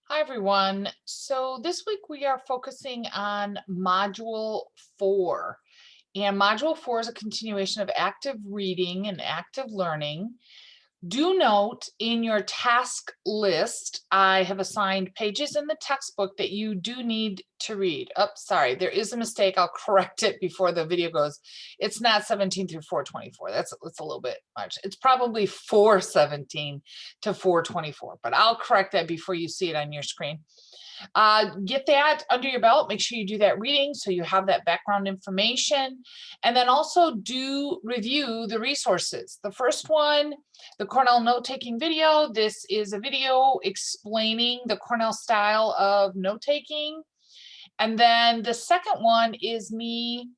Hi, everyone. So this week we are focusing on Module 4. And Module 4 is a continuation of active reading and active learning. Do note in your task list, I have assigned pages in the textbook that you do need to read. Oh, sorry, there is a mistake. I'll correct it before the video goes. It's not 17 through 424. That's a little bit much. It's probably 417 to 424, but I'll correct that before you see it on your screen. Get that under your belt. Make sure you do that reading so you have that background information. And then also do review the resources. The first one, the Cornell note-taking video. This is a video explaining the Cornell style of note-taking. And then the second one is me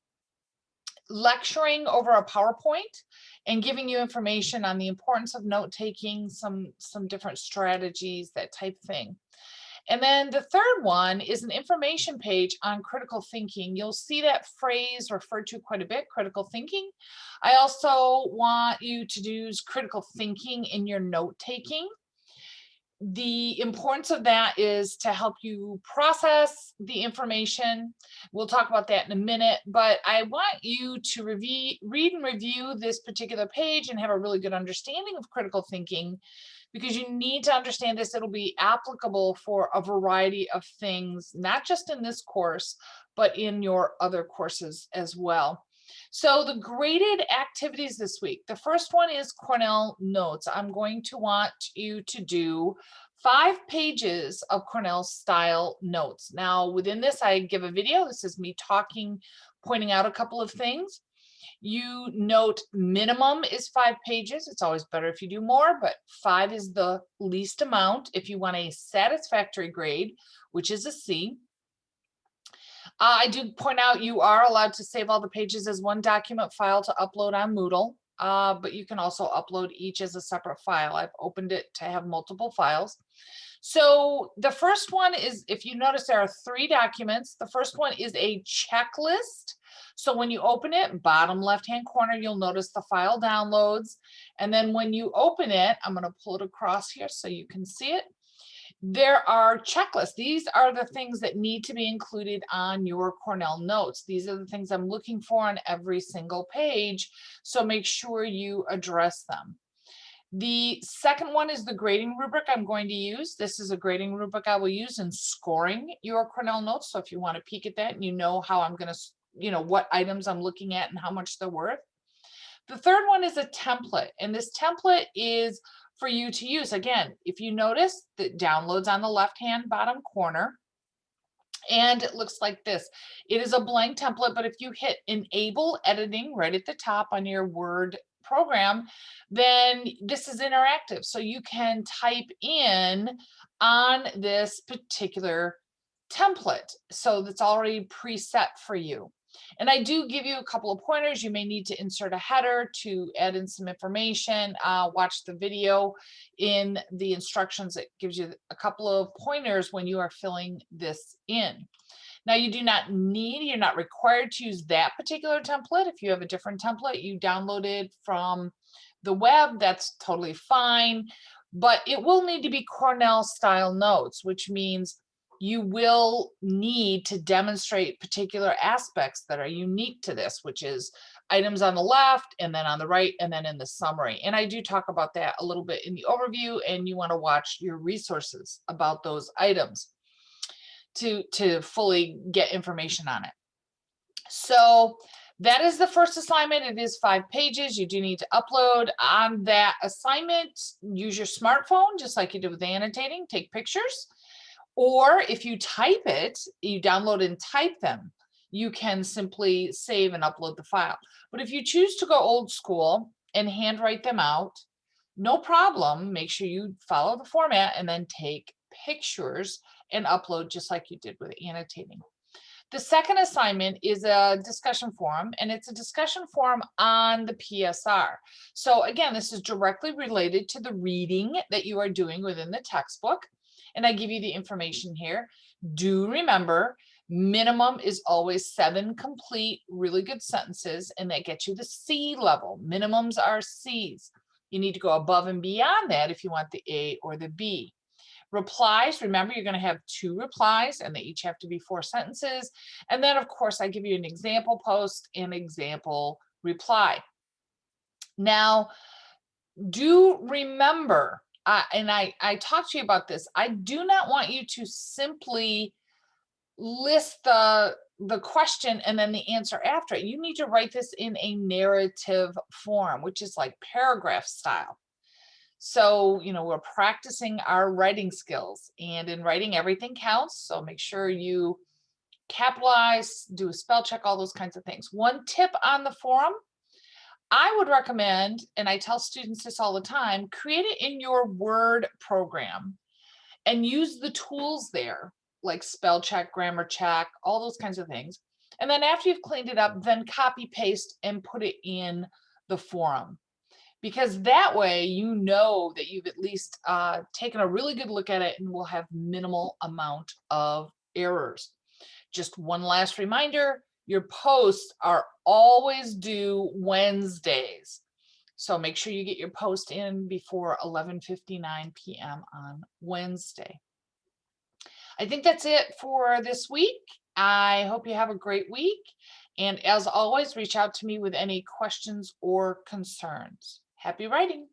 lecturing over a PowerPoint and giving you information on the importance of note-taking, some different strategies, that type thing. And then the third one is an information page on critical thinking. You'll see that phrase referred to quite a bit, critical thinking. I also want you to use critical thinking in your note taking. The importance of that is to help you process the information. We'll talk about that in a minute, but I want you to read and review this particular page and have a really good understanding of critical thinking, because you need to understand this. It'll be applicable for a variety of things, not just in this course, but in your other courses as well. So the graded activities this week, the first one is Cornell notes. I'm going to want you to do 5 pages of Cornell style notes. Now within this, I give a video. This is me talking, pointing out a couple of things. You note minimum is 5 pages. It's always better if you do more, but 5 is the least amount if you want a satisfactory grade, which is a C. I do point out you are allowed to save all the pages as one document file to upload on Moodle, but you can also upload each as a separate file. I've opened it to have multiple files. So the first one is, if you notice, there are 3 documents. The first one is a checklist. So when you open it, bottom left-hand corner, you'll notice the file downloads. And then when you open it, I'm going to pull it across here so you can see it. There are checklists. These are the things that need to be included on your Cornell notes. These are the things I'm looking for on every single page. So make sure you address them. The second one is the grading rubric I'm going to use. This is a grading rubric I will use in scoring your Cornell notes. So if you want to peek at that and you know how I'm going to, what items I'm looking at and how much they're worth. The third one is a template, and this template is for you to use. Again, if you notice, the downloads on the left-hand bottom corner, and it looks like this. It is a blank template, but if you hit enable editing right at the top on your Word program, then this is interactive. So you can type in on this particular template. So that's already preset for you. And I do give you a couple of pointers. You may need to insert a header to add in some information. Watch the video in the instructions. It gives you a couple of pointers when you are filling this in. Now you're not required to use that particular template. If you have a different template you downloaded from the web, that's totally fine. But it will need to be Cornell style notes, which means you will need to demonstrate particular aspects that are unique to this, which is items on the left and then on the right and then in the summary. And I do talk about that a little bit in the overview, and you want to watch your resources about those items to fully get information on it. So that is the first assignment. It is 5 pages. You do need to upload on that assignment. Use your smartphone, just like you did with the annotating. Take pictures. Or if you type it, you download and type them, you can simply save and upload the file. But if you choose to go old school and handwrite them out, no problem. Make sure you follow the format and then take pictures and upload just like you did with annotating. The second assignment is a discussion forum, and it's a discussion forum on the PSR. So again, this is directly related to the reading that you are doing within the textbook. And I give you the information here. Do remember, minimum is always 7 complete, really good sentences, and that gets you the C level. Minimums are C's. You need to go above and beyond that if you want the A or the B. Replies, remember you're going to have 2 replies and they each have to be 4 sentences. And then of course I give you an example post and example reply. Now, do remember, and I talked to you about this, I do not want you to simply list the question and then the answer after it. You need to write this in a narrative form, which is like paragraph style. So, we're practicing our writing skills, and in writing, everything counts. So make sure you capitalize, do a spell check, all those kinds of things. One tip on the forum, I would recommend, and I tell students this all the time, create it in your Word program and use the tools there, like spell check, grammar check, all those kinds of things. And then after you've cleaned it up, then copy paste and put it in the forum. Because that way you know that you've at least taken a really good look at it and will have minimal amount of errors. Just one last reminder, your posts are always due Wednesdays. So make sure you get your post in before 11:59 p.m. on Wednesday. I think that's it for this week. I hope you have a great week. And as always, reach out to me with any questions or concerns. Happy writing.